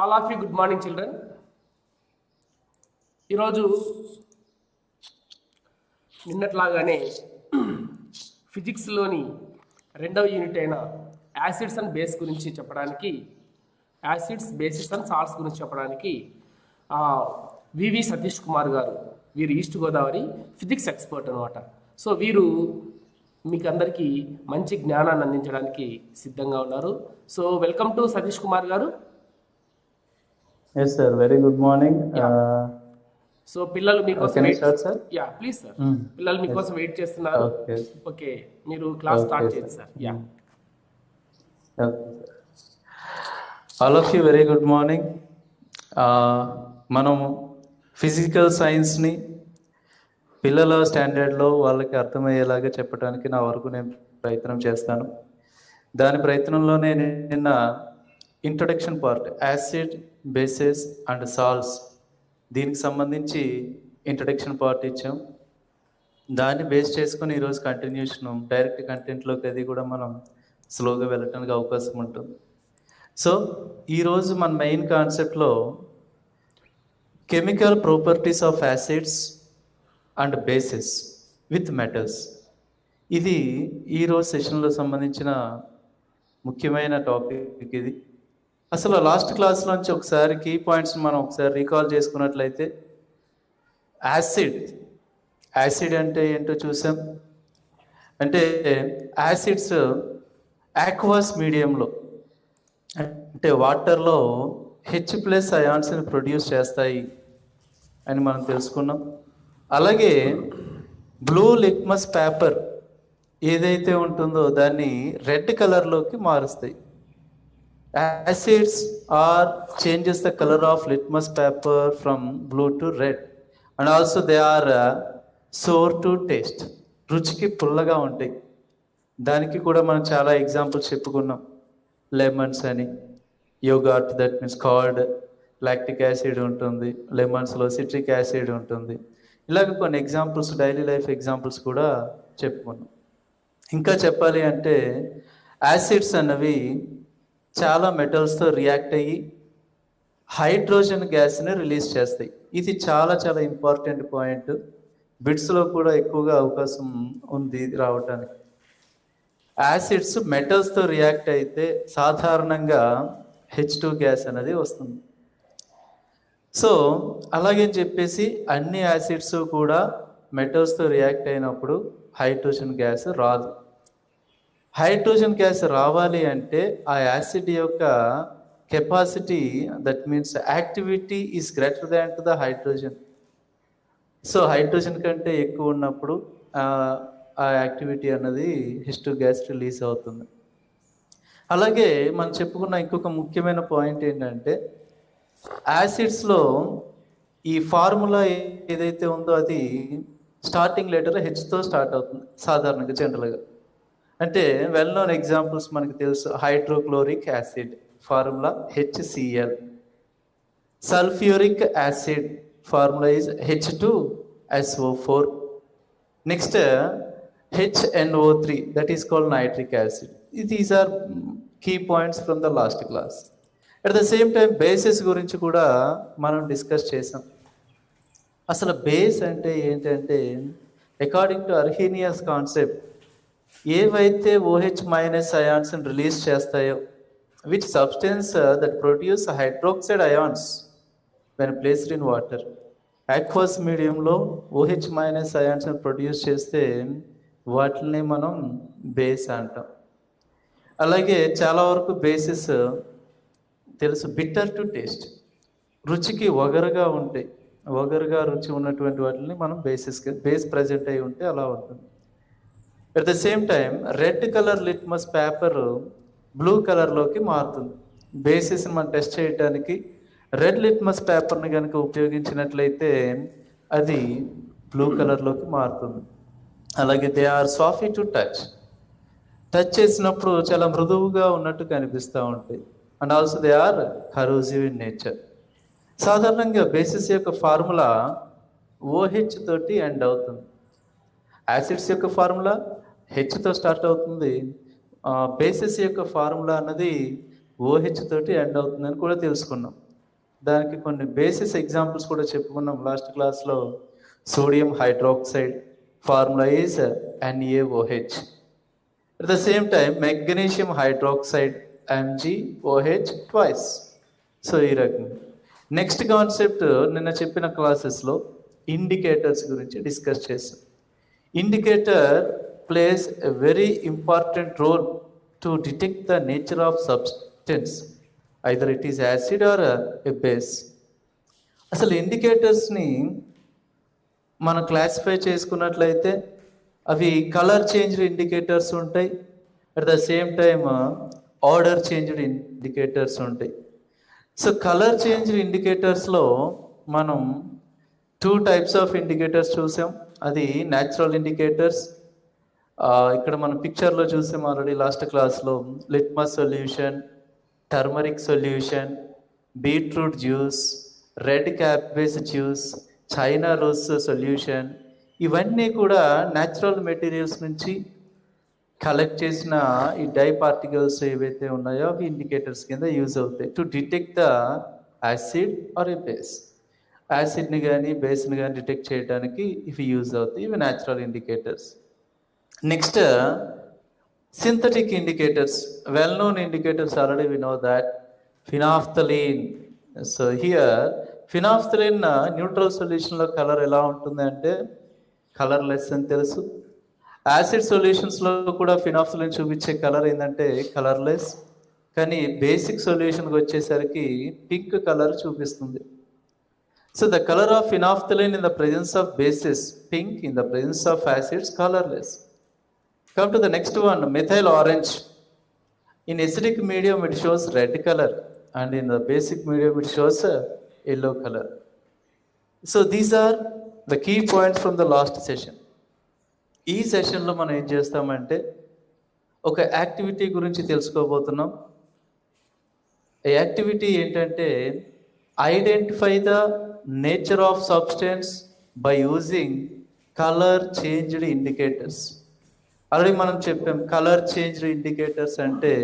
All of you good morning children. ఈరోజు నిన్నట్లాగానే ఫిజిక్స్లోని రెండవ unit అయిన యాసిడ్స్ అండ్ బేస్ గురించి చెప్పడానికి, యాసిడ్స్ బేసిస్ అండ్ సాల్ట్స్ గురించి చెప్పడానికి వివి సతీష్ కుమార్ గారు, వీరు ఈస్ట్ గోదావరి ఫిజిక్స్ ఎక్స్పర్ట్ అనమాట. సో వీరు మీకు అందరికీ మంచి జ్ఞానాన్ని అందించడానికి సిద్ధంగా ఉన్నారు. So welcome to Satish Kumar garu. Yes sir, very good morning. So పిల్లలు మీకోసం Can I wait start, sir? Yeah please sir. పిల్లలు మీకోసం వెయిట్ చేస్తున్నారు. Okay. ఓకే, మీరు క్లాస్ స్టార్ట్ Okay, చేయండి సార్. Yeah Okay. All of you very good morning. మనం physical సైన్స్ని పిల్లల స్టాండర్డ్లో వాళ్ళకి అర్థమయ్యేలాగా చెప్పడానికి నా వరకు నేను ప్రయత్నం చేస్తాను. దాని ప్రయత్నంలోనే నిన్న introduction part acid, bases and salts, దీనికి సంబంధించి ఇంట్రొడక్షన్ పార్ట్ ఇచ్చాం. దాన్ని బేస్ చేసుకొని ఈరోజు కంటిన్యూషన్ డైరెక్ట్ కంటెంట్లోకి అది కూడా మనం స్లోగా వెళ్ళటానికి అవకాశం ఉంటుంది. సో ఈరోజు మన మెయిన్ కాన్సెప్ట్లో chemical properties of acids and bases with metals, ఇది ఈరోజు సెషన్లో సంబంధించిన ముఖ్యమైన టాపిక్. ఇది అసలు లాస్ట్ క్లాస్ నుంచి ఒకసారి కీ పాయింట్స్ మనం ఒకసారి రీకాల్ చేసుకున్నట్లయితే, యాసిడ్ అంటే ఏంటో చూసాం. అంటే యాసిడ్స్ ఆక్వాస్ మీడియంలో, అంటే వాటర్లో H+ అయాన్స్ని ప్రొడ్యూస్ చేస్తాయి అని మనం తెలుసుకున్నాం. అలాగే బ్లూ లిట్మస్ పేపర్ ఏదైతే ఉంటుందో దాన్ని రెడ్ కలర్లోకి మారుస్తాయి. Acids are changes the colour of litmus paper from blue to red, and also they are sour to taste, రుచికి పుల్లగా ఉంటాయి. దానికి కూడా మనం చాలా ఎగ్జాంపుల్స్ చెప్పుకున్నాం. లెమన్స్ అని, yogurt, that means curd, lactic acid ఉంటుంది, లెమన్స్లో సిట్రిక్ యాసిడ్ ఉంటుంది. ఇలాగ కొన్ని ఎగ్జాంపుల్స్, డైలీ లైఫ్ ఎగ్జాంపుల్స్ కూడా చెప్పుకున్నాం. ఇంకా చెప్పాలి అంటే యాసిడ్స్ అన్నవి చాలా మెటల్స్తో రియాక్ట్ అయ్యి హైడ్రోజన్ గ్యాస్ని రిలీజ్ చేస్తాయి. ఇది చాలా చాలా ఇంపార్టెంట్ పాయింట్. బిట్స్లో కూడా ఎక్కువగా అవకాశం ఉంది ఇది రావటానికి. యాసిడ్స్ మెటల్స్తో రియాక్ట్ అయితే సాధారణంగా H2 గ్యాస్ అనేది వస్తుంది. సో అలాగని చెప్పేసి అన్ని యాసిడ్స్ కూడా మెటల్స్తో రియాక్ట్ అయినప్పుడు హైడ్రోజన్ గ్యాస్ రాదు. హైడ్రోజన్ గ్యాస్ రావాలి అంటే ఆ యాసిడ్ యొక్క capacity, that means activity is greater than to the hydrogen. So hydrogen కంటే ఎక్కువ ఉన్నప్పుడు ఆ యాక్టివిటీ అన్నది H2 గ్యాస్ రిలీజ్ అవుతుంది. అలాగే మనం చెప్పుకున్న ఇంకొక ముఖ్యమైన పాయింట్ ఏంటంటే, యాసిడ్స్లో ఈ ఫార్ములా ఏదైతే ఉందో అది స్టార్టింగ్ లెటర్ Hతో స్టార్ట్ అవుతుంది సాధారణంగా, జనరల్గా. అంటే వెల్ నోన్ ఎగ్జాంపుల్స్ మనకు తెలుసు. Hydrochloric acid formula HCl, sulphuric acid formula is H2SO4. Next HNO3, that is called nitric acid. These are key points from the last class. At the same time bases గురించి కూడా మనం discuss చేసాం. అసలు base అంటే ఏంటంటే, according to Arrhenius concept, ఏవైతే OH- అయాన్స్ని release చేస్తాయో, which substance that produce hydroxide ions when placed in water, aqueous మీడియంలో OH- అయాన్స్ని ప్రొడ్యూస్ చేస్తే వాటిని మనం బేస్ అంటాం. అలాగే చాలా వరకు బేసిస్ తెలుసు, బిట్టర్ టు టేస్ట్, రుచికి ఒగరుగా ఉంటాయి. ఒగరుగా రుచి ఉన్నటువంటి వాటిని మనం బేస్ ప్రజెంట్ అయి ఉంటే అలా ఉంటుంది. At the same time red colour litmus paper blue కలర్లోకి మారుతుంది. బేసిస్ని మనం టెస్ట్ చేయడానికి రెడ్ లిట్మస్ పేపర్ని కనుక ఉపయోగించినట్లయితే అది బ్లూ కలర్లోకి మారుతుంది. అలాగే they are soft to touch చేసినప్పుడు చాలా మృదువుగా ఉన్నట్టు కనిపిస్తూ ఉంటాయి. And also they are corrosive in nature. సాధారణంగా బేసిస్ యొక్క ఫార్ములా OH తోటి ఎండ్ అవుతుంది. యాసిడ్స్ యొక్క ఫార్ములా Hతో స్టార్ట్ అవుతుంది. బేసిస్ యొక్క ఫార్ములా అన్నది OH తోటి ఎండ్ అవుతుందని కూడా తెలుసుకున్నాం. దానికి కొన్ని బేసిస్ ఎగ్జాంపుల్స్ కూడా చెప్పుకున్నాం లాస్ట్ క్లాస్లో. Sodium hydroxide formula is NaOH. At the same time, magnesium hydroxide MgOH twice. So ఈ రకంగా నెక్స్ట్ కాన్సెప్ట్ నిన్న చెప్పిన క్లాసెస్లో ఇండికేటర్స్ గురించి డిస్కస్ చేస్తాం. Indicator plays a very important role to detect the nature of substance, either it is acid or a base. అసలు ఇండికేటర్స్ని మనం క్లాసిఫై చేసుకున్నట్లయితే అవి కలర్ చేంజ్డ్ ఇండికేటర్స్ ఉంటాయి, at the same time odour changed indicators ఉంటాయి. So colour changed ఇండికేటర్స్లో మనం 2 types of indicators చూసాం. అది న్యాచురల్ ఇండికేటర్స్, ఇక్కడ మనం పిక్చర్లో చూసాం ఆల్రెడీ లాస్ట్ క్లాస్లో. Litmus solution, turmeric solution, beetroot juice, red cabbage juice, China rose solution, ఇవన్నీ కూడా న్యాచురల్ మెటీరియల్స్ నుంచి కలెక్ట్ చేసిన ఈ డై పార్టికల్స్ ఏవైతే ఉన్నాయో అవి ఇండికేటర్స్ కింద యూజ్ అవుతాయి to detect the acid or a base. యాసిడ్ని కానీ బేస్ని కానీ డిటెక్ట్ చేయడానికి ఇవి యూజ్ అవుతాయి. ఇవి natural indicators. Next synthetic indicators, well known indicators, already we know that. Phenolphthalein. So here phenolphthalein neutral సొల్యూషన్లో కలర్ ఎలా ఉంటుంది అంటే కలర్లెస్ అని తెలుసు. యాసిడ్ సొల్యూషన్స్లో కూడా ఫినాఫ్థలిన్ చూపించే కలర్ ఏంటంటే కలర్లెస్, కానీ బేసిక్ సొల్యూషన్కి వచ్చేసరికి పింక్ కలర్ చూపిస్తుంది. So the colour of phenolphthalein in the presence of basis pink, in the presence of acids colourless. Come to the next one, methyl orange. In acidic medium it shows red colour and in the basic medium it shows yellow color. So these are the key points from the last session. ఈ సెషన్లో మనం ఏం చేస్తామంటే ఒక activity గురించి తెలుసుకోబోతున్నాం. ఈ activity ఏంటంటే identify the nature of substance by using colour changed indicators. Already మనం చెప్పాం కలర్ చేంజ్డ్ ఇండికేటర్స్ అంటే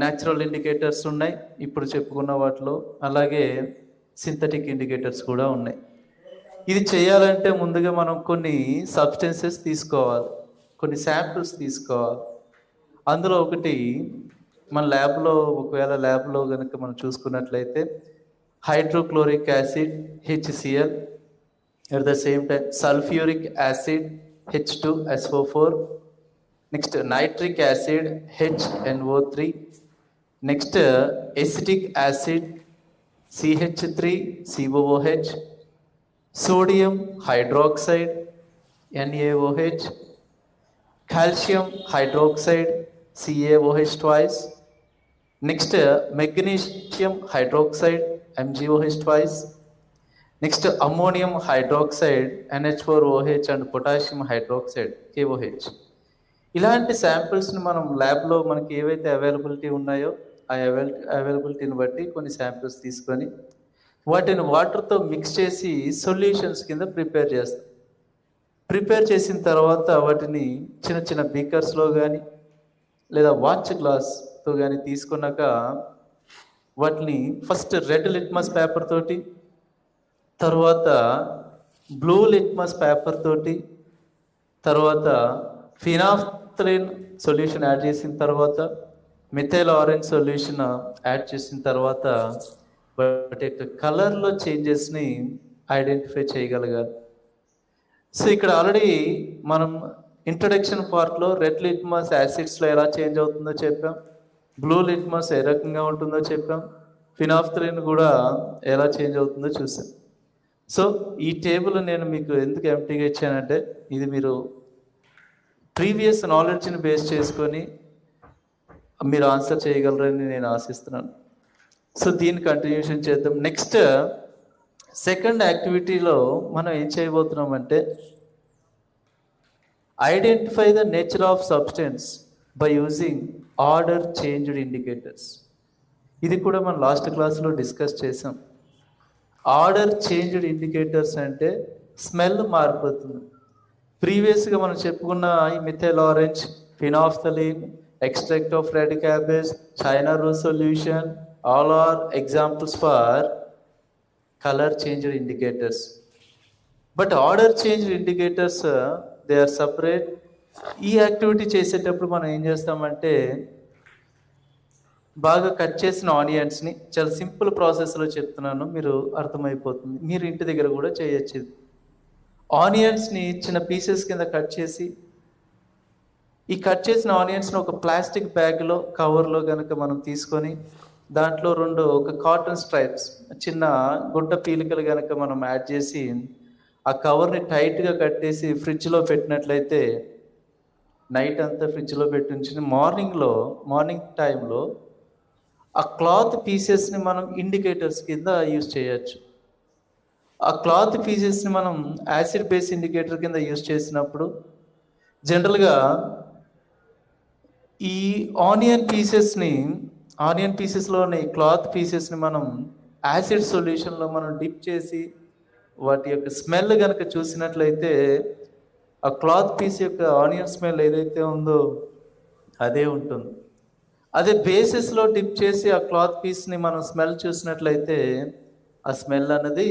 న్యాచురల్ ఇండికేటర్స్ ఉన్నాయి ఇప్పుడు చెప్పుకున్న వాటిలో, అలాగే సింథటిక్ ఇండికేటర్స్ కూడా ఉన్నాయి. ఇది చేయాలంటే ముందుగా మనం కొన్ని సబ్స్టెన్సెస్ తీసుకోవాలి, కొన్ని శాంపిల్స్ తీసుకోవాలి. అందులో ఒకటి మన ల్యాబ్లో, ఒకవేళ ల్యాబ్లో కనుక మనం చూసుకున్నట్లయితే hydrochloric acid HCl, at the same time sulphuric acid H2SO4, next nitric acid HNO3, next acetic acid CH3COOH, sodium hydroxide NaOH, calcium hydroxide CaOH twice, next magnesium hydroxide MgOH twice, next ammonium hydroxide NH4OH and potassium hydroxide KOH. ఇలాంటి శాంపిల్స్ని మనం ల్యాబ్లో మనకి ఏవైతే availability ఉన్నాయో ఆ అవైలబిలిటీని బట్టి కొన్ని samples తీసుకొని వాటిని వాటర్తో మిక్స్ చేసి సొల్యూషన్స్ కింద ప్రిపేర్ చేస్తాం. ప్రిపేర్ చేసిన తర్వాత వాటిని చిన్న చిన్న బీకర్స్లో కానీ లేదా వాచ్ గ్లాస్తో కానీ తీసుకున్నాక వాటిని ఫస్ట్ రెడ్ లిట్మస్ పేపర్ తోటి, తర్వాత బ్లూ లిట్మస్ పేపర్ తోటి, తర్వాత ఫినాఫ్థలిన్ సొల్యూషన్ యాడ్ చేసిన తర్వాత మిథైల్ ఆరెంజ్ సొల్యూషన్ యాడ్ చేసిన తర్వాత వాటి యొక్క కలర్లో చేంజెస్ని ఐడెంటిఫై చేయగలగాలి. సో ఇక్కడ ఆల్రెడీ మనం ఇంట్రడక్షన్ పార్ట్లో రెడ్ లిట్మస్ యాసిడ్స్లో ఎలా చేంజ్ అవుతుందో చెప్పాం, బ్లూ లిట్మస్ ఏ రకంగా ఉంటుందో చెప్పాం, ఫినాఫ్థలిన్ కూడా ఎలా చేంజ్ అవుతుందో చూసాం. సో ఈ టేబుల్ నేను మీకు ఎందుకు ఎంప్టీగా ఇచ్చానంటే ఇది మీరు ప్రీవియస్ నాలెడ్జ్ని బేస్ చేసుకొని మీరు ఆన్సర్ చేయగలరని నేను ఆశిస్తున్నాను. సో దీన్ని కంటిన్యూషన్ చేద్దాం. నెక్స్ట్ సెకండ్ యాక్టివిటీలో మనం ఏం చేయబోతున్నామంటే identify the nature of substance by using odour changed indicators. ఇది కూడా మనం లాస్ట్ క్లాస్లో డిస్కస్ చేసాం. ఆర్డర్ చేంజ్డ్ ఇండికేటర్స్ అంటే స్మెల్ మారిపోతుంది. ప్రీవియస్గా మనం చెప్పుకున్న ఈ methyl orange, phenolphthalein, extract of red cabbage, China rose solution, All are examples for color changer indicators. But order change indicators, they are separate. ఈ యాక్టివిటీ చేసేటప్పుడు మనం ఏం చేస్తామంటే బాగా కట్ చేసిన ఆనియన్స్ని, చాలా సింపుల్ ప్రాసెస్లో చెప్తున్నాను, మీరు అర్థమైపోతుంది, మీరు ఇంటి దగ్గర కూడా చేయొచ్చు. ఆనియన్స్ని చిన్న పీసెస్ కింద కట్ చేసి, ఈ కట్ చేసిన ఆనియన్స్ని ఒక ప్లాస్టిక్ బ్యాగ్లో కవర్లో కనుక మనం తీసుకొని దాంట్లో ఒక కాటన్ స్ట్రైప్స్, చిన్న గుడ్డ పీలికలు కనుక మనం యాడ్ చేసి ఆ కవర్ని టైట్గా కట్టేసి ఫ్రిడ్జ్లో పెట్టినట్లయితే నైట్ అంతా ఫ్రిడ్జ్లో పెట్టి ఉంచి మార్నింగ్ టైంలో ఆ క్లాత్ పీసెస్ని మనం ఇండికేటర్స్ కింద యూజ్ చేయొచ్చు. ఆ క్లాత్ పీసెస్ని మనం యాసిడ్ బేస్ ఇండికేటర్ కింద యూజ్ చేసినప్పుడు జనరల్గా ఈ ఆనియన్ పీసెస్లోని క్లాత్ పీసెస్ని మనం యాసిడ్ సొల్యూషన్లో మనం డిప్ చేసి వాటి యొక్క స్మెల్ కనుక చూసినట్లయితే ఆ క్లాత్ పీస్ యొక్క ఆనియన్ స్మెల్ ఏదైతే ఉందో అదే ఉంటుంది. అదే బేసెస్లో డిప్ చేసి ఆ క్లాత్ పీస్ని మనం స్మెల్ చూసినట్లయితే ఆ స్మెల్ అన్నది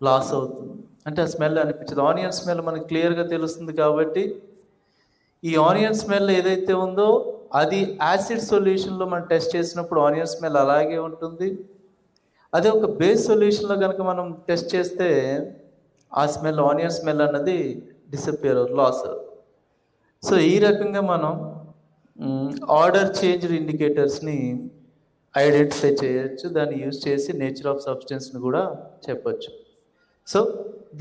లాస్ అవుతుంది, అంటే ఆ స్మెల్ అనిపించదు. ఆనియన్ స్మెల్ మనకు క్లియర్గా తెలుస్తుంది కాబట్టి ఈ ఆనియన్ స్మెల్ ఏదైతే ఉందో అది యాసిడ్ సొల్యూషన్లో మనం టెస్ట్ చేసినప్పుడు ఆనియన్ స్మెల్ అలాగే ఉంటుంది. అదే ఒక బేస్ సొల్యూషన్లో కనుక మనం టెస్ట్ చేస్తే ఆ స్మెల్, ఆనియన్ స్మెల్ అన్నది డిసపియర్, లాస్. సో ఈ రకంగా మనం ఆర్డర్ చేంజ్ ఇండికేటర్స్ని ఐడెంటిఫై చేయొచ్చు. దాన్ని యూజ్ చేసి నేచర్ ఆఫ్ సబ్స్టెన్స్ని కూడా చెప్పచ్చు. So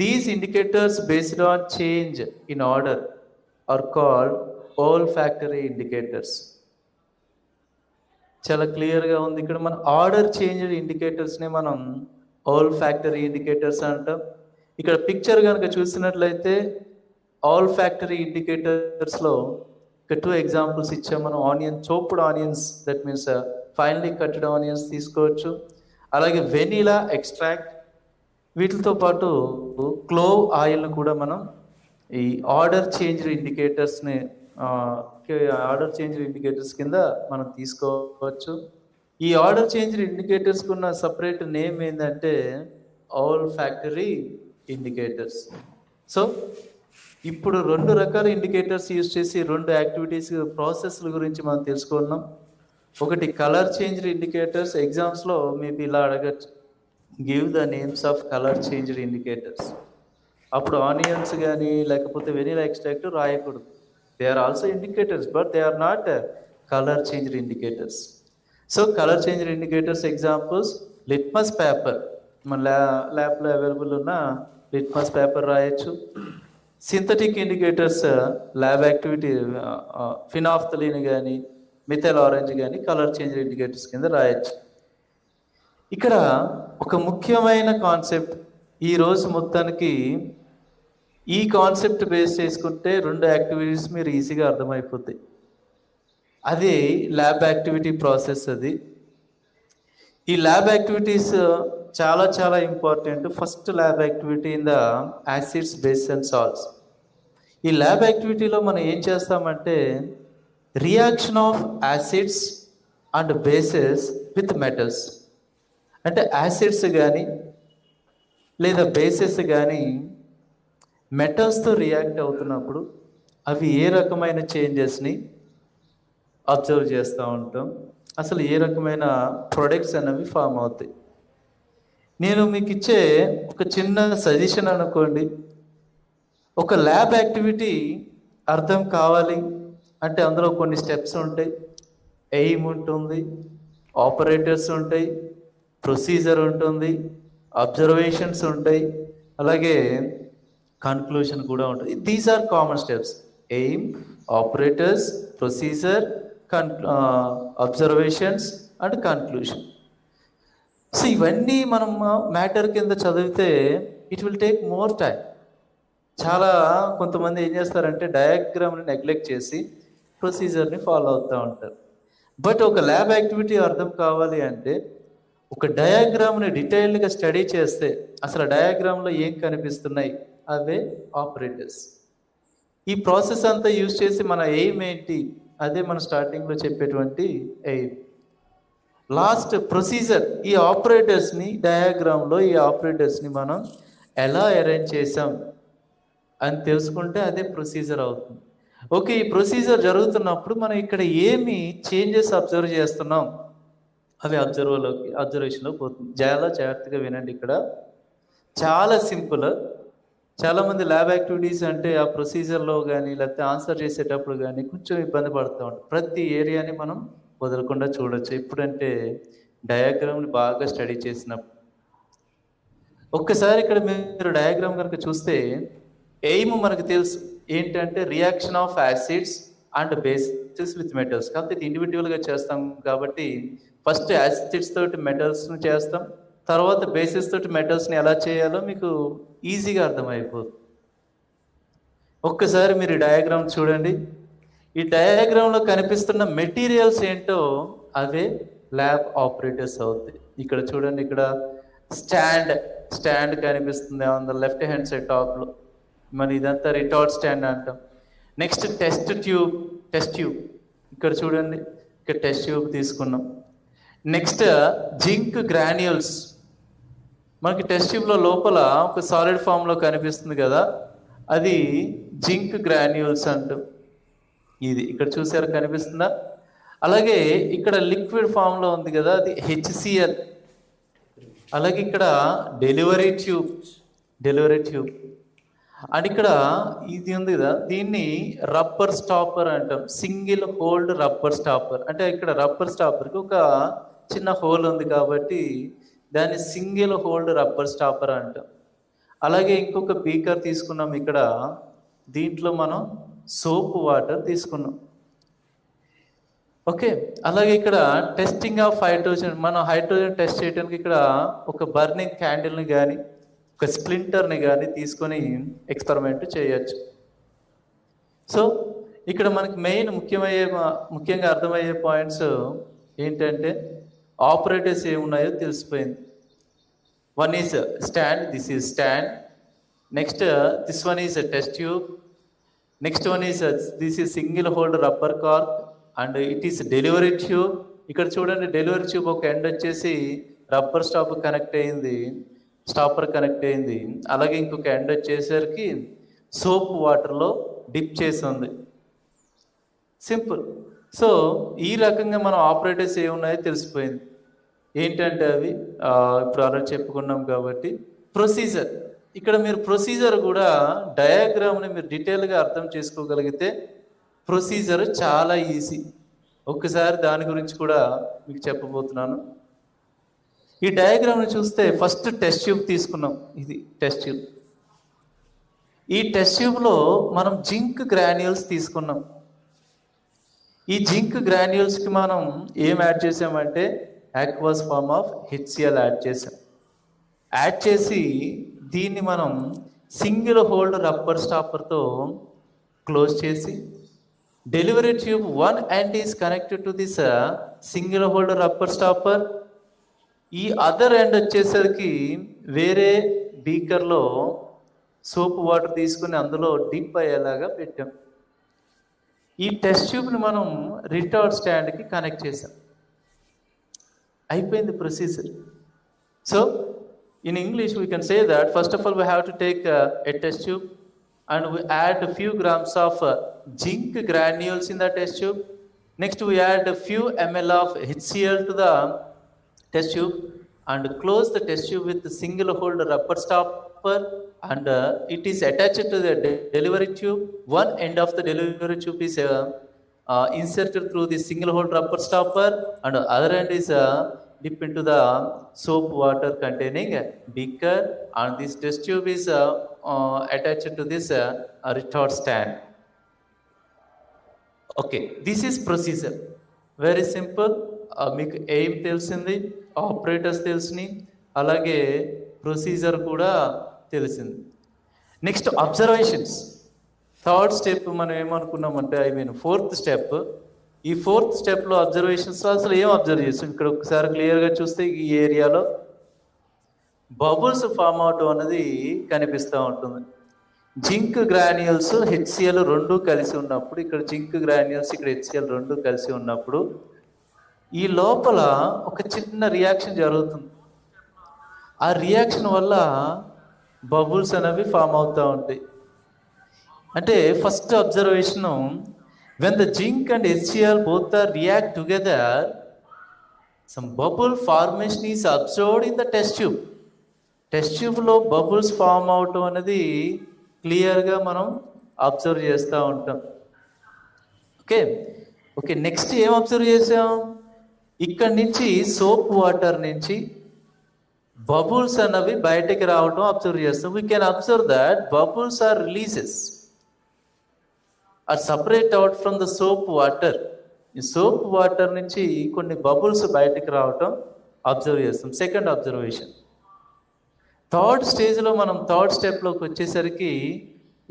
these indicators based on change in order or called olfactory indicators. చాలా క్లియర్గా ఉంది ఇక్కడ. మన ఆర్డర్ చేంజ్ ఇండికేటర్స్ని మనం olfactory indicators అంటాం. ఇక్కడ పిక్చర్ కనుక చూసినట్లయితే olfactory ఇండికేటర్స్లో ఇక్కడ 2 ఎగ్జాంపుల్స్ ఇచ్చాం మనం. Chopped onions, that means finely cutted onions తీసుకోవచ్చు. అలాగే వెనిలా ఎక్స్ట్రాక్ట్, వీటితో పాటు క్లోవ్ ఆయిల్ను కూడా మనం ఈ ఆర్డర్ చేంజ్ ఇండికేటర్స్ కింద మనం తీసుకోవచ్చు. ఈ ఆర్డర్ చేంజ్ ఇండికేటర్స్కి ఉన్న సపరేట్ నేమ్ ఏంటంటే olfactory ఇండికేటర్స్. సో ఇప్పుడు 2 రకాల ఇండికేటర్స్ యూజ్ చేసి 2 యాక్టివిటీస్ ప్రాసెస్ల గురించి మనం తెలుసుకున్నాం. ఒకటి కలర్ చేంజ్ ఇండికేటర్స్. ఎగ్జామ్స్లో మేబీ ఇలా అడగచ్చు, give the names of colour change indicators. అప్పుడు ఆనియన్స్ కానీ లేకపోతే వెనిలా ఎక్స్ట్రాక్ట్ రాయకూడదు. They are also indicators, but they are not colour change indicators. So colour change indicators examples, litmus paper, మన ల్యాబ్లో available ఉన్న లిట్మస్ పేపర్ రాయొచ్చు. Synthetic indicators, lab activity phenolphthalein కానీ methyl orange కానీ colour change indicators కింద రాయొచ్చు. ఇక్కడ ఒక ముఖ్యమైన కాన్సెప్ట్ ఈరోజు మొత్తానికి, ఈ కాన్సెప్ట్ బేస్ చేసుకుంటే 2 యాక్టివిటీస్ మీరు ఈజీగా అర్థమైపోతాయి. అది ల్యాబ్ యాక్టివిటీ ప్రాసెస్. అది ఈ ల్యాబ్ యాక్టివిటీస్ చాలా చాలా important. First lab activity in the acids, base and salts. ఈ ల్యాబ్ యాక్టివిటీలో మనం ఏం చేస్తామంటే reaction of acids and bases with metals. అంటే యాసిడ్స్ కానీ లేదా బేసెస్ కానీ మెటల్స్తో రియాక్ట్ అవుతున్నప్పుడు అవి ఏ రకమైన చేంజెస్ని అబ్జర్వ్ చేస్తూ ఉంటాం, అసలు ఏ రకమైన ప్రొడక్ట్స్ అనేవి ఫామ్ అవుతాయి. నేను మీకు ఇచ్చే ఒక చిన్న సజెషన్ అనుకోండి, ఒక ల్యాబ్ యాక్టివిటీ అర్థం కావాలి అంటే అందులో కొన్ని స్టెప్స్ ఉంటాయి. ఎయిమ్ ఉంటుంది, ఆపరేటర్స్ ఉంటాయి, ప్రొసీజర్ ఉంటుంది, అబ్జర్వేషన్స్ ఉంటాయి, అలాగే కన్క్లూషన్ కూడా ఉంటుంది. These are common steps: aim, apparatus, procedure, observations and conclusion. So ఇవన్నీ మనం మ్యాటర్ కింద చదివితే it will take more time. చాలా కొంతమంది ఏం చేస్తారంటే డయాగ్రామ్ని నెగ్లెక్ట్ చేసి ప్రొసీజర్ని ఫాలో అవుతూ ఉంటారు. బట్ ఒక ల్యాబ్ యాక్టివిటీ అర్థం కావాలి అంటే ఒక డయాగ్రామ్ని డీటెయిల్డ్గా స్టడీ చేస్తే అసలు డయాగ్రామ్లో ఏం కనిపిస్తున్నాయి, అవే ఆపరేటర్స్. ఈ ప్రాసెస్ అంతా యూజ్ చేసి మన ఎయిమ్ ఏంటి, అదే మన స్టార్టింగ్లో చెప్పేటువంటి ఎయిమ్. లాస్ట్ ప్రొసీజర్, ఈ ఆపరేటర్స్ని డయాగ్రామ్లో ఈ ఆపరేటర్స్ని మనం ఎలా అరేంజ్ చేసాం అని తెలుసుకుంటే అదే ప్రొసీజర్ అవుతుంది. ఓకే, ఈ ప్రొసీజర్ జరుగుతున్నప్పుడు మనం ఇక్కడ ఏమి చేంజెస్ అబ్జర్వ్ చేస్తున్నాం అవి అబ్జర్వేషన్లో పోతుంది. చాలా జాగ్రత్తగా వినండి. ఇక్కడ చాలా సింపుల్. చాలామంది ల్యాబ్ యాక్టివిటీస్ అంటే ఆ ప్రొసీజర్లో కానీ లేకపోతే ఆన్సర్ చేసేటప్పుడు కానీ కొంచెం ఇబ్బంది పడుతూ ఉంటాం. ప్రతి ఏరియాని మనం వదలకుండా చూడొచ్చు. ఎప్పుడంటే డయాగ్రామ్ని బాగా స్టడీ చేసినప్పుడు. ఒక్కసారి ఇక్కడ మీరు డయాగ్రామ్ కనుక చూస్తే ఎయిమ్ మనకు తెలుసు ఏంటంటే reaction of acids and bases with metals. కాకపోతే ఇండివిజువల్గా చేస్తాం కాబట్టి ఫస్ట్ యాసిడ్స్ తోటి మెటల్స్ని చేస్తాం, తర్వాత బేసిస్ తోటి మెటల్స్ని ఎలా చేయాలో మీకు ఈజీగా అర్థమైపోతుంది. ఒక్కసారి మీరు ఈ డయాగ్రామ్ చూడండి. ఈ డయాగ్రామ్లో కనిపిస్తున్న మెటీరియల్స్ ఏంటో అవే ల్యాబ్ ఆపరేటర్స్ అవుతాయి. ఇక్కడ చూడండి, ఇక్కడ స్టాండ్ కనిపిస్తుంది on the left hand side టాప్లో. మరి ఇదంతా రిటార్డ్ స్టాండ్ అంటాం. నెక్స్ట్ టెస్ట్ ట్యూబ్ ఇక్కడ చూడండి, ఇక్కడ టెస్ట్ ట్యూబ్ తీసుకున్నాం. Next zinc granules. మనకి టెస్ట్ ట్యూబ్లో లోపల ఒక సాలిడ్ ఫామ్లో కనిపిస్తుంది కదా, అది జింక్ గ్రాన్యూల్స్ అంటాం. ఇది ఇక్కడ చూసారు కనిపిస్తుందా? అలాగే ఇక్కడ లిక్విడ్ ఫామ్లో ఉంది కదా, అది HCl. అలాగే ఇక్కడ డెలివరీ ట్యూబ్ అండ్ ఇక్కడ ఇది ఉంది కదా, దీన్ని రబ్బర్ స్టాపర్ అంటాం. Single hold rubber stopper. అంటే ఇక్కడ రబ్బర్ స్టాపర్కి ఒక చిన్న హోల్ ఉంది కాబట్టి దాన్ని సింగిల్ హోల్డ్ రబ్బర్ స్టాపర్ అంటాం. అలాగే ఇంకొక బీకర్ తీసుకున్నాం ఇక్కడ, దీంట్లో మనం సోప్ వాటర్ తీసుకున్నాం. ఓకే, అలాగే ఇక్కడ టెస్టింగ్ ఆఫ్ హైడ్రోజన్. మనం హైడ్రోజన్ టెస్ట్ చేయడానికి ఇక్కడ ఒక బర్నింగ్ క్యాండిల్ని కానీ ఒక స్ప్లింటర్ని కానీ తీసుకొని ఎక్స్పెరిమెంట్ చేయొచ్చు. సో ఇక్కడ మనకి ముఖ్యంగా అర్థమయ్యే పాయింట్స్ ఏంటంటే ఆపరేటర్స్ ఏమున్నాయో తెలిసిపోయింది. One is stand, this is stand. Next this one is test tube. Next one is this is single hold rubber cork and it is delivery tube. ఇక్కడ చూడండి, డెలివరీ ట్యూబ్ ఒక ఎండ్ వచ్చేసి rubber stopper connect అయింది. అలాగే ఇంకొక end వచ్చేసరికి soap వాటర్లో dip చేసి ఉంది. సింపుల్. సో ఈ రకంగా మనం ఆపరేటర్స్ ఏమున్నాయో తెలిసిపోయింది. ఏంటంటే అవి ఇప్పుడు అలా చెప్పుకున్నాం కాబట్టి ప్రొసీజర్. ఇక్కడ మీరు ప్రొసీజర్ కూడా డయాగ్రామ్ని మీరు డీటెయిల్గా అర్థం చేసుకోగలిగితే ప్రొసీజర్ చాలా ఈజీ. ఒక్కసారి దాని గురించి కూడా మీకు చెప్పబోతున్నాను. ఈ డయాగ్రామ్ని చూస్తే ఫస్ట్ టెస్ట్ ట్యూబ్ తీసుకున్నాం. ఇది టెస్ట్ ట్యూబ్. ఈ టెస్ట్ ట్యూబ్లో మనం జింక్ గ్రాన్యూల్స్ తీసుకున్నాం. ఈ జింక్ గ్రాన్యూల్స్కి మనం ఏం యాడ్ చేసామంటే aqueous form of HCl add చేసి దీన్ని మనం సింగిల్ హోల్డ్ రబ్బర్ స్టాపర్తో క్లోజ్ చేసి delivery tube one end is connected to this single hold rubber stopper. ఈ అదర్ ఎండ్ వచ్చేసరికి వేరే బీకర్లో సోప్ వాటర్ తీసుకుని అందులో డిప్ అయ్యేలాగా పెట్టాం. ఈ టెస్ట్ ట్యూబ్ని మనం రిటార్డ్ స్టాండ్కి కనెక్ట్ చేసాం. అయిపోయింది procedure. So in English we can say that first of all we have to take a test tube and we add a few grams of zinc granules in the test tube. Next we add a few ml of HCl to the test tube and close the test tube with a single hole rubber stopper and it is attached to the delivery tube. One end of the delivery tube is inserted through the single hole rubber stopper and other end is dip into the soap water containing beaker and this test tube is attached to this retort stand. Okay, this is procedure. Very simple. మీకు aim తెలిసింది, operators తెలిసినాయి, అలాగే procedure కూడా తెలిసింది. Next observations. Third step మనం ఏమనుకున్నామంటే fourth step. ఈ fourth స్టెప్లో observations అసలు ఏం అబ్జర్వ్ చేస్తాం ఇక్కడ ఒకసారి క్లియర్గా చూస్తే ఈ ఏరియాలో బబుల్స్ ఫామ్ అవటం అనేది కనిపిస్తూ ఉంటుంది. జింక్ గ్రాన్యూల్స్ HCl రెండు కలిసి ఉన్నప్పుడు, ఇక్కడ జింక్ గ్రాన్యూల్స్ ఇక్కడ HCl రెండు కలిసి ఉన్నప్పుడు ఈ లోపల ఒక చిన్న రియాక్షన్ జరుగుతుంది. ఆ రియాక్షన్ వల్ల బబుల్స్ అనేవి ఫామ్ అవుతూ ఉంటాయి. అంటే first observation, when the zinc and HCl both are react together, some bubble formation is observed in the test tube. Test ట్యూబ్లో బబుల్స్ ఫామ్ అవటం అనేది క్లియర్గా మనం అబ్జర్వ్ చేస్తూ ఉంటాం. ఓకే ఓకే నెక్స్ట్ ఏం అబ్జర్వ్ చేసాం? ఇక్కడి నుంచి సోప్ వాటర్ నుంచి బబుల్స్ అన్నవి బయటకి రావటం అబ్జర్వ్ చేస్తాం. We can observe that bubbles are releases are separate out from the soap water. ఈ సోప్ వాటర్ నుంచి కొన్ని బబుల్స్ బయటకు రావటం అబ్జర్వ్ చేస్తాం. Second observation. థర్డ్ స్టేజ్లో మనం థర్డ్ స్టెప్లోకి వచ్చేసరికి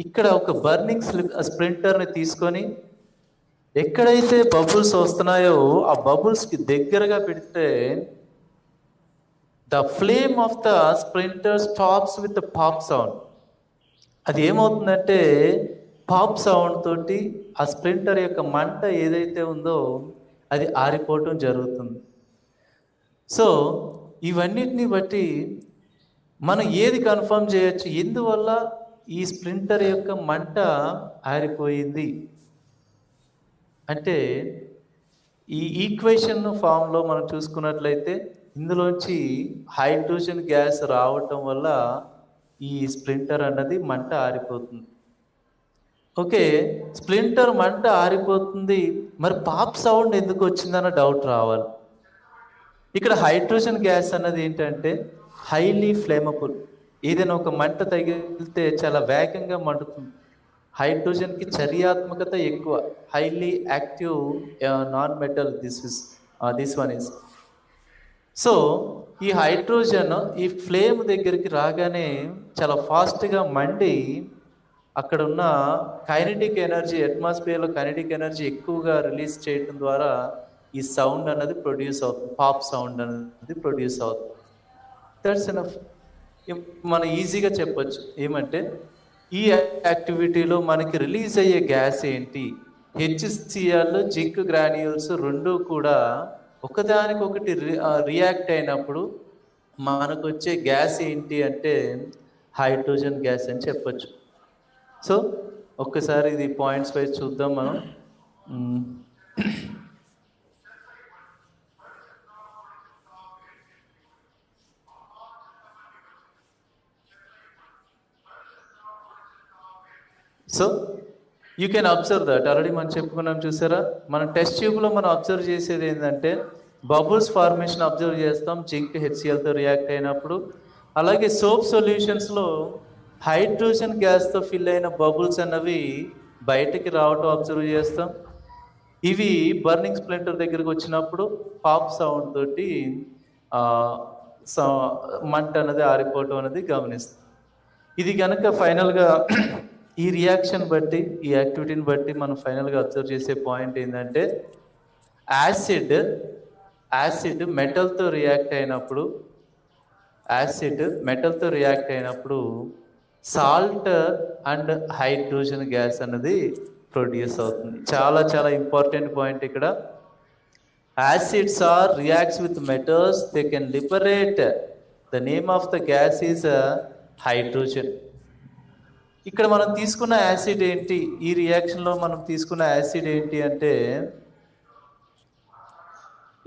ఇక్కడ ఒక బర్నింగ్ స్ప్రింటర్ని తీసుకొని ఎక్కడైతే బబుల్స్ వస్తున్నాయో ఆ బబుల్స్కి దగ్గరగా పెడితే the flame of the sprinter stops with the pop sound. అది ఏమవుతుందంటే పాప్ సౌండ్ తోటి ఆ స్ప్రింటర్ యొక్క మంట ఏదైతే ఉందో అది ఆరిపోవటం జరుగుతుంది. సో ఇవన్నిటిని బట్టి మనం ఏది కన్ఫర్మ్ చేయొచ్చు, ఎందువల్ల ఈ స్ప్రింటర్ యొక్క మంట ఆరిపోయింది అంటే, ఈ ఈక్వేషన్ ఫామ్లో మనం చూసుకున్నట్లయితే ఇందులోంచి హైడ్రోజన్ గ్యాస్ రావటం వల్ల ఈ స్ప్లింటర్ అన్నది మంట ఆరిపోతుంది. ఓకే, స్ప్లింటర్ మంట ఆరిపోతుంది, మరి పాప్ సౌండ్ ఎందుకు వచ్చిందన్న డౌట్ రావాలి. ఇక్కడ హైడ్రోజన్ గ్యాస్ అన్నది ఏంటంటే హైలీ ఫ్లేమబుల్. ఏదైనా ఒక మంట తగిలితే చాలా వేగంగా మండుతుంది. హైడ్రోజన్కి చర్యాత్మకత ఎక్కువ, highly active non metal this one is. So ఈ హైడ్రోజన్ ఈ ఫ్లేమ్ దగ్గరికి రాగానే చాలా ఫాస్ట్గా మండి అక్కడ ఉన్న కైనెటిక్ ఎనర్జీ, అట్మాస్ఫియర్లో కైనెటిక్ ఎనర్జీ ఎక్కువగా రిలీజ్ చేయడం ద్వారా ఈ సౌండ్ అన్నది ప్రొడ్యూస్ అవుతుంది, పాప్ సౌండ్ అనేది ప్రొడ్యూస్ అవుతుంది. That's enough. మనం ఈజీగా చెప్పొచ్చు ఏమంటే, ఈ యాక్టివిటీలో మనకి రిలీజ్ అయ్యే గ్యాస్ ఏంటి? HCl, జింక్ గ్రాన్యూల్స్ రెండు కూడా ఒకదానికొకటి రియాక్ట్ అయినప్పుడు మనకు వచ్చే గ్యాస్ ఏంటి అంటే హైడ్రోజన్ గ్యాస్ అని చెప్పొచ్చు. సో ఒక్కసారి ఇది పాయింట్స్ వైజ్ చూద్దాం మనం. So you can observe that, already మనం చెప్పుకున్నాం చూసారా. మన టెస్ట్ ట్యూబ్లో మనం అబ్జర్వ్ చేసేది ఏంటంటే బబుల్స్ ఫార్మేషన్ అబ్జర్వ్ చేస్తాం జింక్ HClతో రియాక్ట్ అయినప్పుడు. అలాగే సోప్ సొల్యూషన్స్లో హైడ్రోజన్ గ్యాస్తో ఫిల్ అయిన బబుల్స్ అన్నవి బయటికి రావటం అబ్జర్వ్ చేస్తాం. ఇవి బర్నింగ్ స్ప్లింటర్ దగ్గరికి వచ్చినప్పుడు పాప్ సౌండ్ తోటి మంట అనేది ఆరిపోవటం అనేది గమనిస్తాం. ఇది కనుక ఫైనల్గా ఈ రియాక్షన్ బట్టి, ఈ యాక్టివిటీని బట్టి మనం ఫైనల్గా అబ్జర్వ్ చేసే పాయింట్ ఏంటంటే, యాసిడ్ మెటల్తో రియాక్ట్ అయినప్పుడు సాల్ట్ అండ్ హైడ్రోజన్ గ్యాస్ అన్నది ప్రొడ్యూస్ అవుతుంది. చాలా చాలా ఇంపార్టెంట్ పాయింట్ ఇక్కడ. Acids are reacts with metals, they can liberate. The name of the gas is hydrogen. ఇక్కడ మనం తీసుకున్న యాసిడ్ ఏంటి? ఈ రియాక్షన్లో మనం తీసుకున్న యాసిడ్ ఏంటి అంటే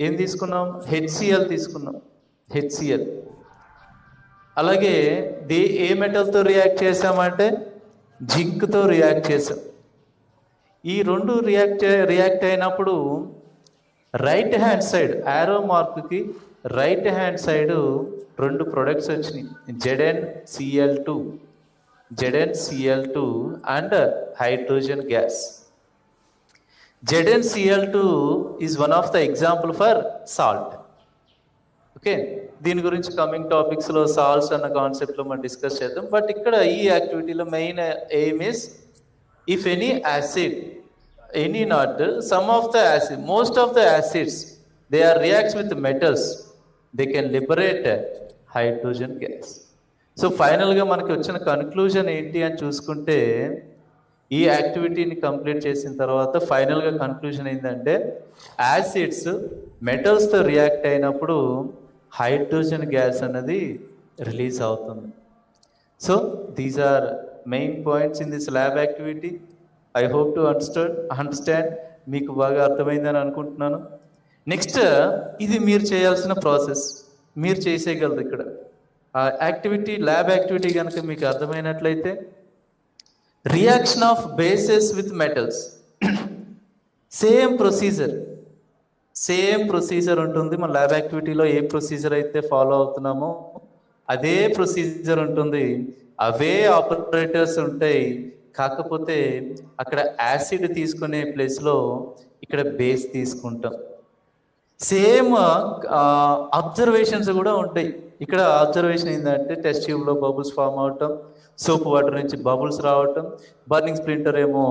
ఏం తీసుకున్నాం? HCl తీసుకున్నాం. HCl. అలాగే ఏ మెటల్తో రియాక్ట్ చేసామంటే జింక్తో రియాక్ట్ చేసాం. ఈ రెండు రియాక్ట్ అయినప్పుడు రైట్ హ్యాండ్ సైడ్ యారో మార్క్కి రైట్ హ్యాండ్ సైడ్ రెండు ప్రొడక్ట్స్ వచ్చినాయి, ZnCl2 and hydrogen gas. ZnCl2 is one of the example for salt. Okay, దీని గురించి కమింగ్ టాపిక్స్లో సాల్ట్స్ అన్న కాన్సెప్ట్లో మనం డిస్కస్ చేద్దాం. బట్ ఇక్కడ ఈ యాక్టివిటీలో main aim is, if any acid, any not, some of the acid, most of the acids they are reacts with metals, they can liberate hydrogen gas. So ఫైనల్గా మనకి వచ్చిన కన్క్లూజన్ ఏంటి అని చూసుకుంటే, ఈ యాక్టివిటీని కంప్లీట్ చేసిన తర్వాత ఫైనల్గా కన్క్లూజన్ ఏంటంటే యాసిడ్స్ మెటల్స్తో రియాక్ట్ అయినప్పుడు హైడ్రోజన్ గ్యాస్ అన్నది రిలీజ్ అవుతుంది. So these are main points in this lab activity. I hope to understand. మీకు బాగా అర్థమైందని అనుకుంటున్నాను. నెక్స్ట్ ఇది మీరు చేయాల్సిన ప్రాసెస్, మీరు చేసేయగలరు. ఇక్కడ యాక్టివిటీ, ల్యాబ్ యాక్టివిటీ కనుక మీకు అర్థమైనట్లయితే, reaction of bases with metals, same procedure ఉంటుంది. మన ల్యాబ్ యాక్టివిటీలో ఏ ప్రొసీజర్ అయితే ఫాలో అవుతున్నామో అదే ప్రొసీజర్ ఉంటుంది, అవే ఆపరేటర్స్ ఉంటాయి. కాకపోతే అక్కడ యాసిడ్ తీసుకునే ప్లేస్లో ఇక్కడ బేస్ తీసుకుంటాం. సేమ్ అబ్జర్వేషన్స్ కూడా ఉంటాయి. ఇక్కడ అబ్జర్వేషన్ ఏంటంటే టెస్ట్ ట్యూబ్లో బబుల్స్ ఫామ్ అవటం, సోప్ వాటర్ నుంచి బబుల్స్ రావటం, బర్నింగ్ స్ప్లింటర్ ఏమో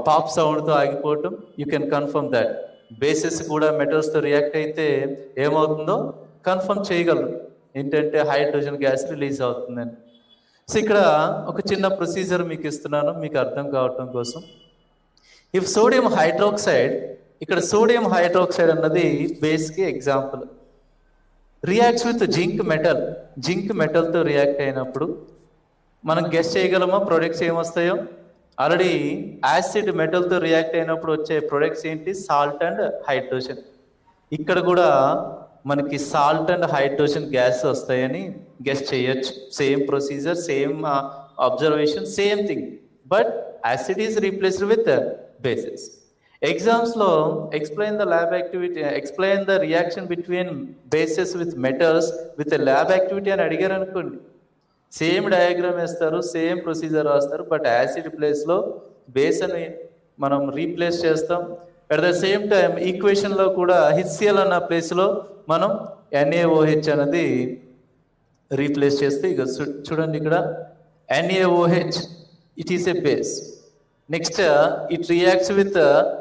పాప్ సౌండ్తో ఆగిపోవటం. You can confirm that. Bases కూడా మెటల్స్తో రియాక్ట్ అయితే ఏమవుతుందో కన్ఫర్మ్ చేయగలరు, ఏంటంటే హైడ్రోజన్ గ్యాస్ రిలీజ్ అవుతుందని. సో ఇక్కడ ఒక చిన్న ప్రొసీజర్ మీకు ఇస్తున్నాను మీకు అర్థం కావటం కోసం. ఇఫ్ సోడియం హైడ్రాక్సైడ్, ఇక్కడ సోడియం హైడ్రాక్సైడ్ అన్నది బేస్కి ఎగ్జాంపుల్, రియాక్ట్స్ విత్ జింక్ మెటల్తో రియాక్ట్ అయినప్పుడు మనం గెస్ చేయగలమా ప్రొడక్ట్స్ ఏమొస్తాయో? ఆల్రెడీ యాసిడ్ మెటల్తో రియాక్ట్ అయినప్పుడు వచ్చే ప్రొడక్ట్స్ ఏంటి? Salt and hydrogen. ఇక్కడ కూడా మనకి సాల్ట్ అండ్ హైడ్రోజన్ గ్యాస్ వస్తాయని గెస్ చేయొచ్చు. Same procedure, same observation, same thing, but acid is replaced with bases. ఎగ్జామ్స్లో explain the lab activity, explain the reaction between bases with metals with lab activity అని అడిగారు అనుకోండి, same diagram వేస్తారు, same procedure రాస్తారు, but acid ప్లేస్లో base అని మనం replace చేస్తాం. అట్ ద సేమ్ టైం ఈక్వేషన్లో కూడా HCl అన్న ప్లేస్లో మనం NaOH అనేది రీప్లేస్ చేస్తే, ఇక చూడండి ఇక్కడ NaOH, it is a base. Next it reacts with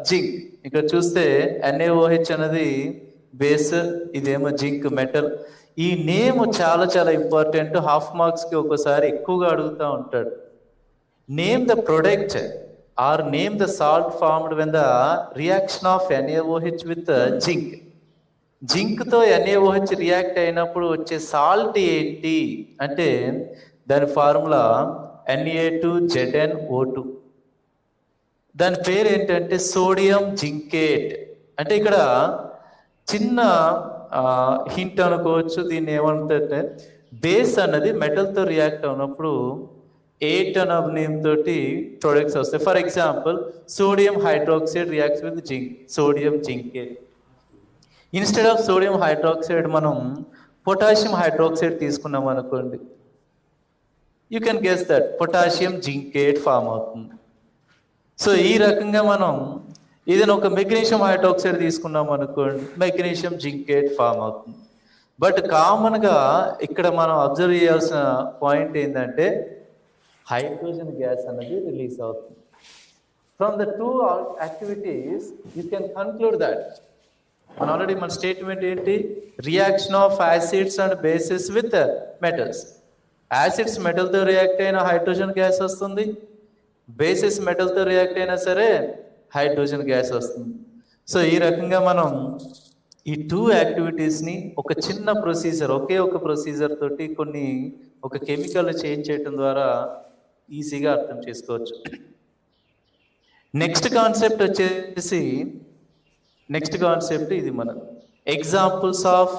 zinc. ఇక్కడ చూస్తే NaOH అనేది బేస్, ఇదేమో జింక్ మెటల్. ఈ నేమ్ చాలా చాలా ఇంపార్టెంట్. హాఫ్ మార్క్స్కి ఒకసారి ఎక్కువగా అడుగుతూ ఉంటాడు. Name the product or name the salt formed when the reaction of NaOH with zinc. జింక్తో NaOH రియాక్ట్ అయినప్పుడు వచ్చే సాల్ట్ ఏంటి అంటే దాని ఫార్ములా Na2ZnO2. దాని పేరు ఏంటంటే సోడియం జింకేట్. అంటే ఇక్కడ చిన్న హింట్ అనుకోవచ్చు. దీన్ని ఏమంటే బేస్ అన్నది మెటల్తో రియాక్ట్ అయినప్పుడు 8 అనే నేమ్ తోటి ప్రొడక్ట్స్ వస్తాయి. For example sodium hydroxide reacts with zinc, sodium zincate. Instead of sodium hydroxide మనం పొటాషియం హైడ్రాక్సైడ్ తీసుకున్నాం అనుకోండి, you can guess that potassium zincate form అవుతుంది. సో ఈ రకంగా మనం ఏదైనా ఒక మెగ్నీషియం హైడ్రాక్సైడ్ తీసుకున్నాం అనుకోండి, మెగ్నీషియం జింకేట్ ఫామ్ అవుతుంది. బట్ కామన్గా ఇక్కడ మనం అబ్జర్వ్ చేయాల్సిన పాయింట్ ఏంటంటే హైడ్రోజన్ గ్యాస్ అనేది రిలీజ్ అవుతుంది. From the two activities you can conclude that already మన స్టేట్మెంట్ ఏంటి? Reaction of acids and bases with metals. Acids మెటల్తో రియాక్ట్ అయిన హైడ్రోజన్ గ్యాస్ వస్తుంది, బేసిస్ మెటల్తో రియాక్ట్ అయినా సరే హైడ్రోజన్ గ్యాస్ వస్తుంది. సో ఈ రకంగా మనం ఈ టూ యాక్టివిటీస్ని ఒక చిన్న ప్రొసీజర్, ఒకే ఒక ప్రొసీజర్ తోటి కొన్ని ఒక కెమికల్ చేంజ్ చేయడం ద్వారా ఈజీగా అర్థం చేసుకోవచ్చు. నెక్స్ట్ కాన్సెప్ట్ ఇది మన ఎగ్జాంపుల్స్ ఆఫ్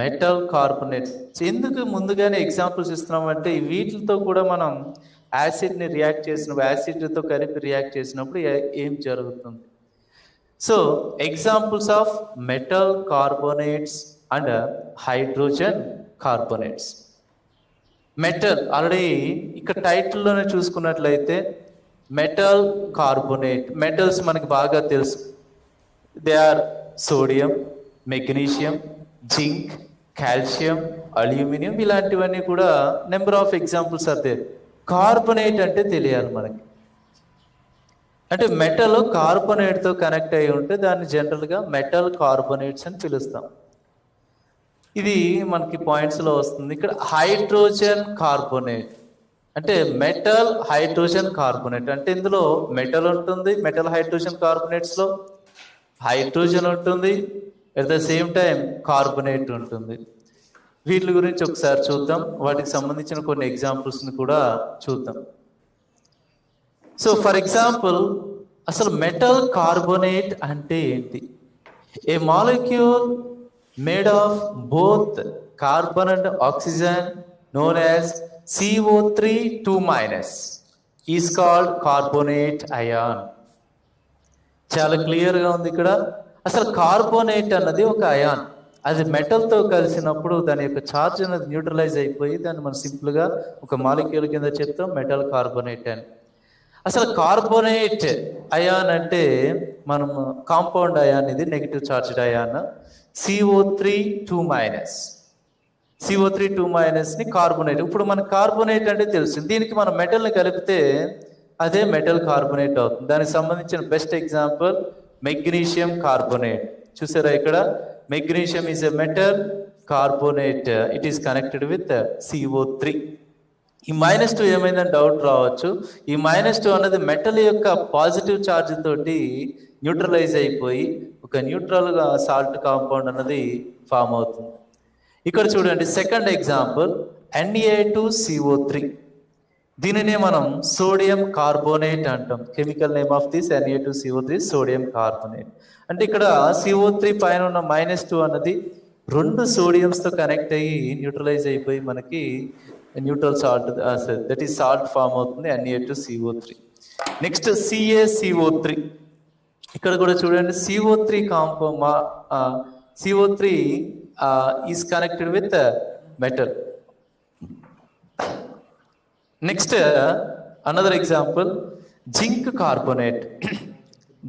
మెటల్ కార్బోనేట్స్. ఎందుకు ముందుగానే ఎగ్జాంపుల్స్ ఇస్తున్నామంటే వీటితో కూడా మనం యాసిడ్ని రియాక్ట్ చేసినప్పుడు, యాసిడ్తో కలిపి రియాక్ట్ చేసినప్పుడు ఏం జరుగుతుంది. So examples of metal carbonates and hydrogen carbonates. Metal already ఇక్కడ టైటిల్లోనే చూసుకున్నట్లయితే మెటల్ కార్బోనేట్, మెటల్స్ మనకి బాగా తెలుసు. They are sodium, magnesium, zinc, calcium, aluminium, ఇలాంటివన్నీ కూడా number of examples are there. Carbonate అంటే తెలియాలి మనకి, అంటే మెటల్ కార్బోనేట్తో కనెక్ట్ అయి ఉంటే దాన్ని జనరల్గా మెటల్ కార్బోనేట్స్ అని పిలుస్తాం. ఇది మనకి పాయింట్స్లో వస్తుంది. ఇక్కడ హైడ్రోజన్ కార్బోనేట్ అంటే మెటల్ హైడ్రోజన్ కార్బోనేట్ అంటే ఇందులో మెటల్ ఉంటుంది, మెటల్ హైడ్రోజన్ కార్బోనేట్స్లో హైడ్రోజన్ ఉంటుంది, at the same time carbonate ఉంటుంది. వీటి గురించి ఒకసారి చూద్దాం, వాటికి సంబంధించిన కొన్ని ఎగ్జాంపుల్స్ని కూడా చూద్దాం. సో ఫర్ ఎగ్జాంపుల్ అసలు మెటల్ కార్బోనేట్ అంటే ఏంటి? A molecule made of both carbon and oxygen known as CO3 2- is called carbonate ion. చాలా క్లియర్గా ఉంది ఇక్కడ. అసలు కార్బోనేట్ అన్నది ఒక అయాన్, అది మెటల్తో కలిసినప్పుడు దాని యొక్క ఛార్జ్ అనేది న్యూట్రలైజ్ అయిపోయి దాన్ని మనం సింపుల్గా ఒక మాలిక్యూల్ కింద చెప్తాం మెటల్ కార్బోనేట్ అని. అసలు కార్బోనేట్ అయాన్ అంటే మనం కాంపౌండ్ అయాన్, ఇది negative charged ion, CO3 2-. CO3 2- ని కార్బోనేట్. ఇప్పుడు మన కార్బోనేట్ అంటే తెలుసు, దీనికి మనం మెటల్ని కలిపితే అదే మెటల్ కార్బోనేట్ అవుతుంది. దానికి సంబంధించిన బెస్ట్ ఎగ్జాంపుల్ మెగ్నీషియం కార్బోనేట్. చూసారా ఇక్కడ, magnesium is a metal carbonate, it is connected with CO3. ఈ -2 ఏమైందని డౌట్ రావచ్చు. ఈ -2 అన్నది మెటల్ యొక్క పాజిటివ్ ఛార్జ్ తోటి న్యూట్రలైజ్ అయిపోయి ఒక న్యూట్రల్గా సాల్ట్ కాంపౌండ్ అన్నది ఫామ్ అవుతుంది. ఇక్కడ చూడండి సెకండ్ ఎగ్జాంపుల్ Na2CO3. దీనినే మనం సోడియం కార్బోనేట్ అంటాం. Chemical name of this Na2CO3 sodium carbonate. అంటే ఇక్కడ CO3 పైన ఉన్న -2 అన్నది 2 సోడియంస్తో కనెక్ట్ అయ్యి న్యూట్రలైజ్ అయిపోయి మనకి neutral salt, that is salt form అవుతుంది Na2CO3. Next CaCO3. ఇక్కడ కూడా చూడండి CO3 CO3 is connected with metal. Next another example zinc carbonate.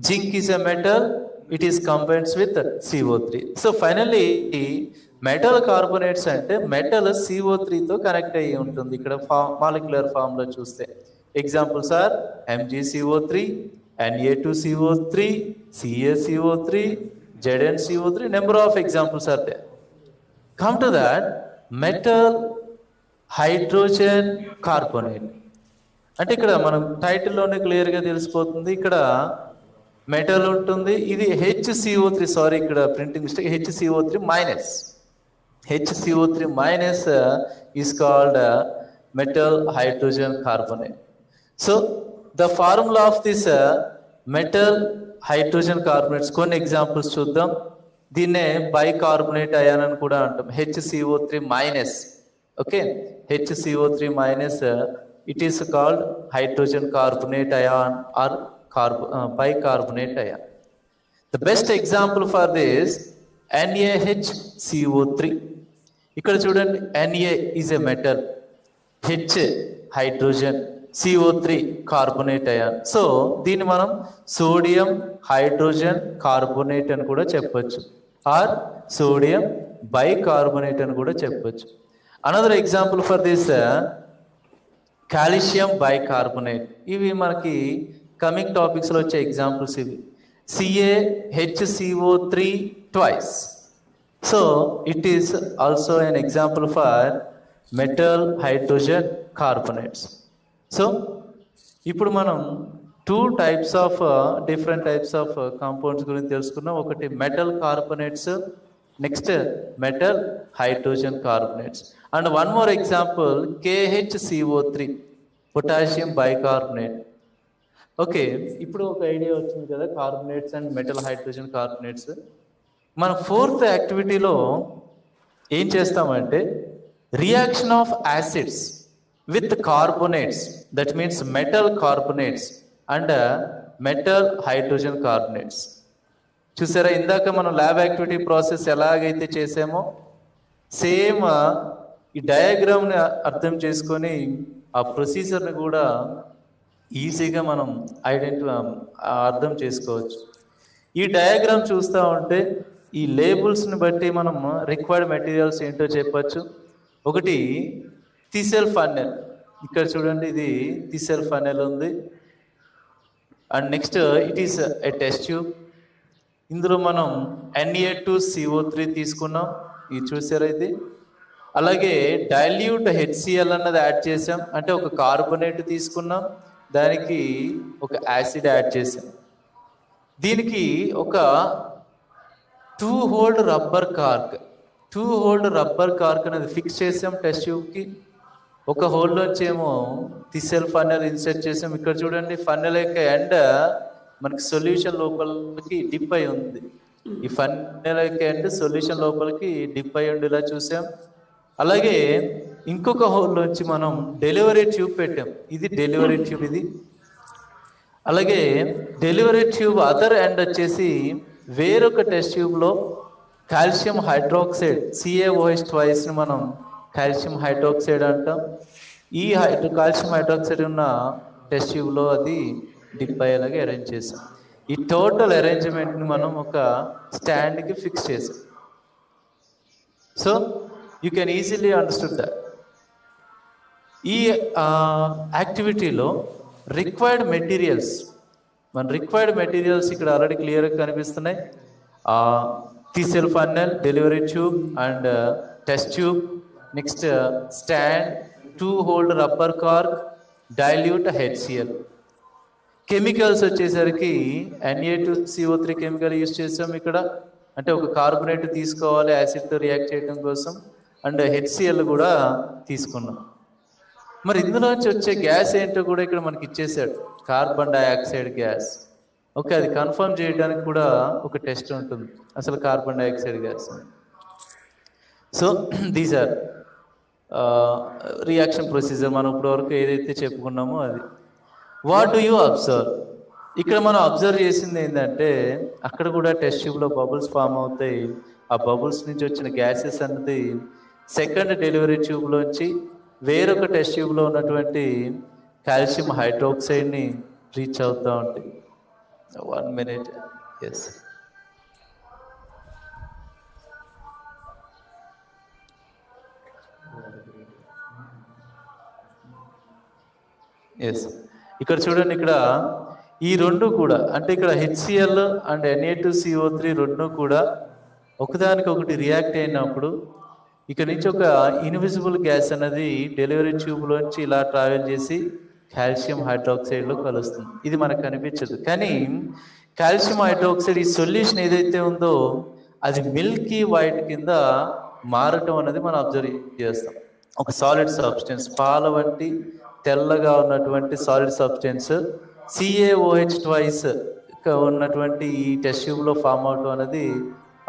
Zinc is a metal, it is combines with CO3. So finally metal carbonates అంటే metal CO3తో connect అయ్యి ఉంటుంది. ఇక్కడ molecular form లో చూస్తే examples are MgCO3, Na2CO3, CaCO3, ZnCO3, number of examples are there. Come to that metal hydrogen carbonate. అంటే ఇక్కడ మనం టైటిల్లోనే క్లియర్గా తెలిసిపోతుంది. ఇక్కడ మెటల్ ఉంటుంది, ఇది HCO3, సారీ ఇక్కడ printing mistake, HCO3-. HCO3- is called metal hydrogen carbonate. So the formula of this metal hydrogen carbonates కొన్ని ఎగ్జాంపుల్స్ చూద్దాం. దీన్నే బైకార్బోనేట్ అయాన్ అని కూడా అంటాం, HCO3-. Okay, HCO3-, it is called hydrogen carbonate ion or bicarbonate ion. The best example for this NaHCO3. ఇక్కడ చూడండి, Na is a metal, H hydrogen, CO3 carbonate ion. So దీన్ని మనం sodium hydrogen carbonate అని కూడా చెప్పొచ్చు, are sodium bicarbonate అని కూడా చెప్పొచ్చు. Another example for this calcium bicarbonate. ఇవి మనకి కమింగ్ టాపిక్స్లో వచ్చే ఎగ్జాంపుల్స్ ఇవి. CaHCO3 twice. So it is also an example for metal hydrogen carbonates. So ఇప్పుడు మనం డిఫరెంట్ టైప్స్ ఆఫ్ కాంపౌండ్స్ గురించి తెలుసుకున్నాం. ఒకటి metal carbonates, next metal hydrogen carbonates. And one more example KHCO3 potassium bicarbonate. Okay, ఇప్పుడు ఒక idea వచ్చింది కదా carbonates and metal hydrogen carbonates. మన ఫోర్త్ యాక్టివిటీలో ఏం చేస్తామంటే reaction of acids with carbonates, that means metal carbonates and metal hydrogen carbonates. చూసారా, ఇందాక మనం ల్యాబ్ యాక్టివిటీ ప్రాసెస్ ఎలాగైతే చేసామో సేమ్ ఈ డయాగ్రామ్ని అర్థం చేసుకొని ఆ ప్రొసీజర్ని కూడా ఈజీగా మనం అర్థం చేసుకోవచ్చు. ఈ డయాగ్రామ్ చూస్తూ ఉంటే ఈ లేబుల్స్ని బట్టి మనం రిక్వైర్డ్ మెటీరియల్స్ ఏంటో చెప్పచ్చు. ఒకటి థిసెల్ ఫన్నెల్, ఇక్కడ చూడండి ఇది థిసెల్ ఫన్నెల్ ఉంది. And next it is a test tube. ఇందులో మనం Na2CO3 తీసుకున్నాం, ఇది చూసారా ఇది. అలాగే డైల్యూట్ హెచ్సిఎల్ అన్నది యాడ్ చేసాం, అంటే ఒక కార్బోనేట్ తీసుకున్నాం, దానికి ఒక యాసిడ్ యాడ్ చేసాం. దీనికి ఒక 2 హోల్డ్ రబ్బర్ కార్క్ అనేది ఫిక్స్ చేసాం టెస్ట్ ట్యూబ్కి. ఒక హోల్లోంచి ఏమో థిసెల్ ఫన్నెల్ ఇన్సర్ట్ చేసాం. ఇక్కడ చూడండి, ఫన్నెల్ యొక్క ఎండ్ మనకి సొల్యూషన్ లోపలికి డిప్ అయి ఉంది. ఈ ఫన్నెల్ యొక్క ఎండ్ సొల్యూషన్ లోపలికి డిప్ అయి ఉండేలా చూసాం. అలాగే ఇంకొక హోల్లోంచి మనం డెలివరీ ట్యూబ్ పెట్టాం. ఇది డెలివరీ ట్యూబ్ ఇది. అలాగే డెలివరీ ట్యూబ్ అదర్ ఎండ్ వచ్చేసి వేరొక టెస్ట్ ట్యూబ్లో కాల్షియం హైడ్రాక్సైడ్ CaOH ని మనం కాల్షియం హైడ్రాక్సైడ్ అంటాం. ఈ కాల్షియం హైడ్రాక్సైడ్ ఉన్న టెస్ట్ ట్యూబ్లో అది డిప్ అయ్యేలాగా అరేంజ్ చేసాం. ఈ టోటల్ అరేంజ్మెంట్ని మనం ఒక స్టాండ్కి ఫిక్స్ చేసాం. So you can easily understood that. ఈ యాక్టివిటీలో రిక్వైర్డ్ మెటీరియల్స్ ఇక్కడ ఆల్రెడీ క్లియర్గా కనిపిస్తున్నాయి. Thistle funnel, delivery tube and test tube, next stand, 2 hold rubber cork, dilute HCl. Chemicals వచ్చేసరికి Na2CO3 కెమికల్ యూజ్ చేసాం ఇక్కడ, అంటే ఒక కార్బోనేట్ తీసుకోవాలి యాసిడ్తో రియాక్ట్ చేయడం కోసం, అండ్ HCl కూడా తీసుకున్నాం. మరి ఇందులోంచి వచ్చే గ్యాస్ ఏంటో కూడా ఇక్కడ మనకి ఇచ్చేసాడు, కార్బన్ డైఆక్సైడ్ గ్యాస్. ఓకే, అది కన్ఫర్మ్ చేయడానికి కూడా ఒక టెస్ట్ ఉంటుంది, అసలు carbon dioxide gas. So these are reaction procedure. మనం ఇప్పటివరకు ఏదైతే చెప్పుకున్నామో అది. What do you observe? ఇక్కడ మనం అబ్జర్వ్ చేసింది ఏంటంటే, అక్కడ కూడా టెస్ట్ ట్యూబ్లో బబుల్స్ ఫామ్ అవుతాయి. ఆ బబుల్స్ నుంచి వచ్చిన గ్యాసెస్ అన్నది సెకండ్ డెలివరీ ట్యూబ్లోంచి వేరొక టెస్ట్ ట్యూబ్లో ఉన్నటువంటి కాల్షియం హైడ్రాక్సైడ్ని రీచ్ అవుతూ ఉంటాయి. 1 minute. Yes. ఎస్, ఇక్కడ చూడండి, ఇక్కడ ఈ రెండు కూడా, అంటే ఇక్కడ HCl అండ్ Na2CO3 రెండు కూడా ఒకదానికొకటి రియాక్ట్ అయినప్పుడు ఇక్కడ నుంచి ఒక ఇన్విజిబుల్ గ్యాస్ అనేది డెలివరీ ట్యూబ్లోంచి ఇలా ట్రావెల్ చేసి కాల్షియం హైడ్రాక్సైడ్లో కలుస్తుంది. ఇది మనకు కనిపించదు, కానీ కాల్షియం హైడ్రాక్సైడ్ ఈ సొల్యూషన్ ఏదైతే ఉందో అది మిల్కీ వైట్ కింద మారటం అనేది మనం అబ్జర్వ్ చేస్తాం. ఒక సాలిడ్ సబ్స్టెన్స్, పాల వంటి తెల్లగా ఉన్నటువంటి సాలిడ్ సబ్స్టెన్స్ CaOH ఉన్నటువంటి ఈ టెస్ట్ ట్యూబ్లో ఫామ్ అవటం అనేది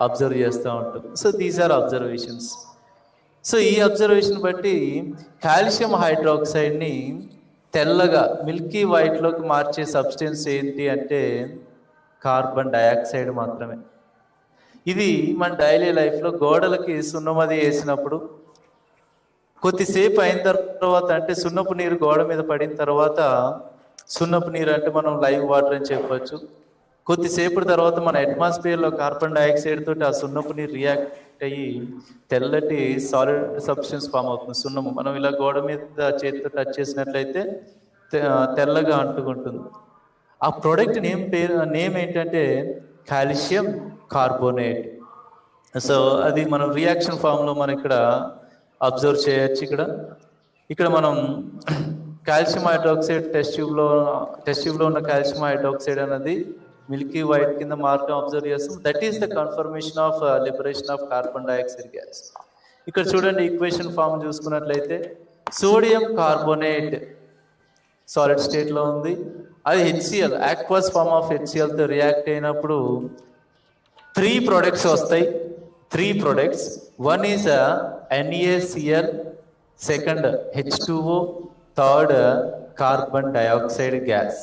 అబ్జర్వ్ చేస్తూ ఉంటాం. So these are observations. So ఈ అబ్జర్వేషన్ బట్టి కాల్షియం హైడ్రాక్సైడ్ని తెల్లగా మిల్కీ వైట్లోకి మార్చే సబ్స్టెన్స్ ఏంటి అంటే కార్బన్ డైఆక్సైడ్ మాత్రమే. ఇది మన డైలీ లైఫ్లో గోడలకి సున్నమది వేసినప్పుడు కొద్దిసేపు అయిన తర్వాత, అంటే సున్నపు నీరు గోడ మీద పడిన తర్వాత, సున్నపు నీరు అంటే మనం లైవ్ వాటర్ అని చెప్పొచ్చు, కొద్దిసేపటి తర్వాత మన అట్మాస్ఫియర్లో కార్బన్ డైఆక్సైడ్ తోటి ఆ సున్నపు నీరు రియాక్ట్ అయ్యి తెల్లటి సాలిడ్ సబ్స్టెన్స్ ఫామ్ అవుతుంది. సున్నము మనం ఇలా గోడ మీద చేతితో టచ్ చేసినట్లయితే తెల్లగా అంటుకుంటుంది. ఆ ప్రోడక్ట్ నేమ్ ఏంటంటే కాల్షియం కార్బోనేట్. సో అది మనం రియాక్షన్ ఫామ్లో మనం ఇక్కడ అబ్జర్వ్ చేయొచ్చు. ఇక్కడ మనం కాల్షియం హైడ్రాక్సైడ్ టెస్ట్ ట్యూబ్లో ఉన్న కాల్షియం హైడ్రాక్సైడ్ అనేది మిల్కీ వైట్ కింద మార్గం అబ్జర్వ్ చేస్తాం. That is the confirmation of liberation of carbon dioxide gas. ఇక్కడ చూడండి, ఈక్వేషన్ ఫామ్ చూసుకున్నట్లయితే సోడియం కార్బోనేట్ సాలిడ్ స్టేట్లో ఉంది, అది HCl ఆక్వస్ ఫామ్ ఆఫ్ HClతో రియాక్ట్ అయినప్పుడు 3 ప్రొడక్ట్స్ వస్తాయి. 3 products. One is NaCl, second H2O, third carbon dioxide gas.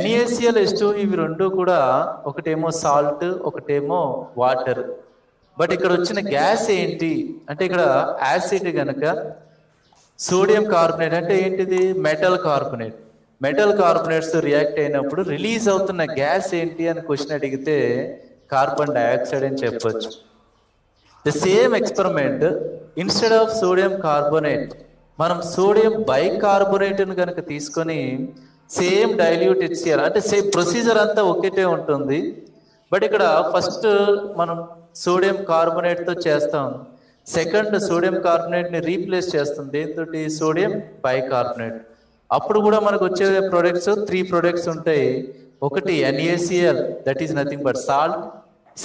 NaCl, H2O ఇవి రెండు కూడా ఒకటేమో సాల్ట్, ఒకటేమో వాటర్. బట్ ఇక్కడ వచ్చిన గ్యాస్ ఏంటి అంటే ఇక్కడ యాసిడ్ గనక సోడియం కార్బోనేట్ అంటే ఏంటిది, metal carbonate. Metal carbonates react అయినప్పుడు రిలీజ్ అవుతున్న గ్యాస్ ఏంటి అని క్వశ్చన్ అడిగితే కార్బన్ డైఆక్సైడ్ అని చెప్పొచ్చు. The same experiment, instead of sodium carbonate మనం సోడియం బైకార్బోనేట్ కనుక తీసుకొని సేమ్ డైల్యూట్ HCl, అంటే సేమ్ ప్రొసీజర్ అంతా ఒకటే ఉంటుంది. బట్ ఇక్కడ ఫస్ట్ మనం సోడియం కార్బోనేట్తో చేస్తాం, సెకండ్ సోడియం కార్బోనేట్ ని రీప్లేస్ చేస్తుంది దేనితోటి, సోడియం బైకార్బోనేట్. అప్పుడు కూడా మనకు వచ్చే ప్రొడక్ట్స్ 3 ప్రొడక్ట్స్ ఉంటాయి. ఒకటి NaCl, that is nothing but salt.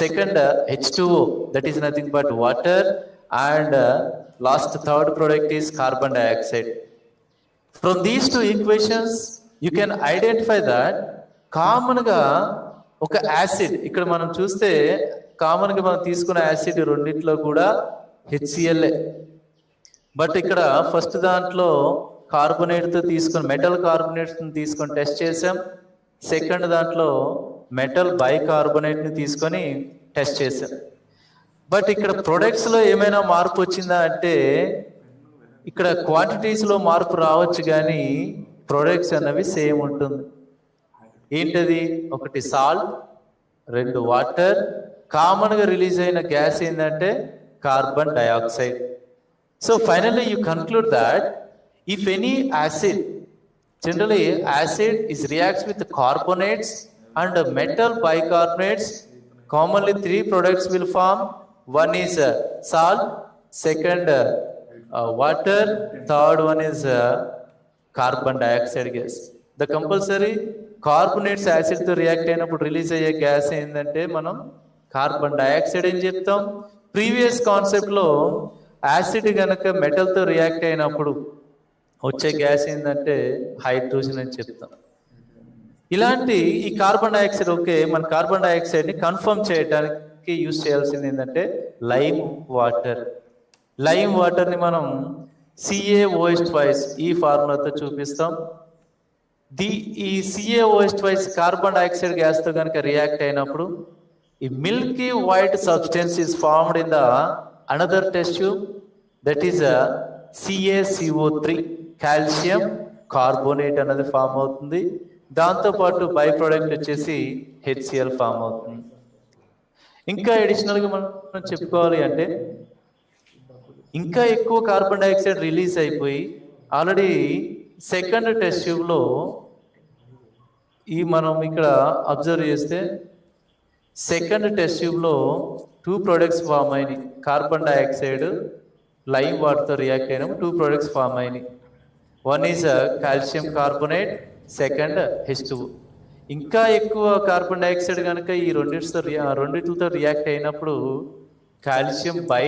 Second H2O, that is nothing but water. And last third product is carbon dioxide. From these 2 equations you can identify that common గా ఒక acid, ఇక్కడ మనం చూస్తే common గా మనం తీసుకున్న యాసిడ్ రెండిట్లో కూడా HCl. బట్ ఇక్కడ ఫస్ట్ దాంట్లో కార్బోనేట్ తో తీసుకొని మెటల్ కార్బోనేట్ తీసుకొని టెస్ట్ చేసాం. సెకండ్ దాంట్లో మెటల్ బైకార్బోనేట్ ని తీసుకొని టెస్ట్ చేసాం. బట్ ఇక్కడ ప్రొడక్ట్స్ లో ఏమైనా మార్పు వచ్చిందా అంటే ఇక్కడ క్వాంటిటీస్ లో మార్పు రావచ్చు కానీ ప్రొడక్ట్స్ అన్నవి సేమ్ ఉంటుంది. ఏంటది, ఒకటి సాల్ట్, 2 వాటర్, కామన్ గా రిలీజ్ అయిన గ్యాస్ ఏంటంటే carbon dioxide. So finally you conclude that if any acid, generally acid is reacts with carbonates and metal bicarbonates, commonly 3 products will form. One is salt, second water, third one is carbon dioxide gas. The compulsory carbonates acid తో react అయినప్పుడు release అయ్యే gas ఏంటంటే మనం carbon dioxide అని చెప్తాం. Previous concept లో acid గనక metal తో రియాక్ట్ అయినప్పుడు వచ్చే గ్యాస్ ఏంటంటే హైడ్రోజన్ అని చెప్తాం. ఇలాంటి ఈ కార్బన్ డైఆక్సైడ్, ఓకే, మన కార్బన్ డైఆక్సైడ్ ని కన్ఫర్మ్ చేయడానికి యూజ్ చేయాల్సింది ఏంటంటే లైమ్ వాటర్. లైమ్ వాటర్ ని మనం CaOH2 ఈ ఫార్ములాతో చూపిస్తాం. ఈ CaOH2 కార్బన్ డైఆక్సైడ్ గ్యాస్ తో కనుక రియాక్ట్ అయినప్పుడు ఈ Milky white substance is formed in the another test tube, that is CaCO3, calcium carbonate అనేది ఫామ్ అవుతుంది. దాంతోపాటు బై ప్రోడక్ట్ వచ్చేసి HCl ఫామ్ అవుతుంది. ఇంకా అడిషనల్ గా మనం చెప్పుకోవాలి అంటే ఇంకా ఎక్కువ కార్బన్ డైఆక్సైడ్ రిలీజ్ అయిపోయి ఆల్రెడీ సెకండ్ టెస్ట్ ట్యూబ్ లో మనం ఇక్కడ అబ్జర్వ్ చేస్తే సెకండ్ టెస్ట్ ట్యూబ్ లో 2 ప్రొడక్ట్స్ ఫామ్ అయినాయి. కార్బన్ డైఆక్సైడ్ లైమ్ వాటర్ తో రియాక్ట్ అయిన 2 ప్రొడక్ట్స్ ఫామ్ అయినాయి. One is calcium carbonate, second H2O. ఇంకా ఎక్కువ కార్బన్ డైఆక్సైడ్ కనుక ఈ రెండిటితో రియాక్ట్ అయినప్పుడు కాల్షియం బై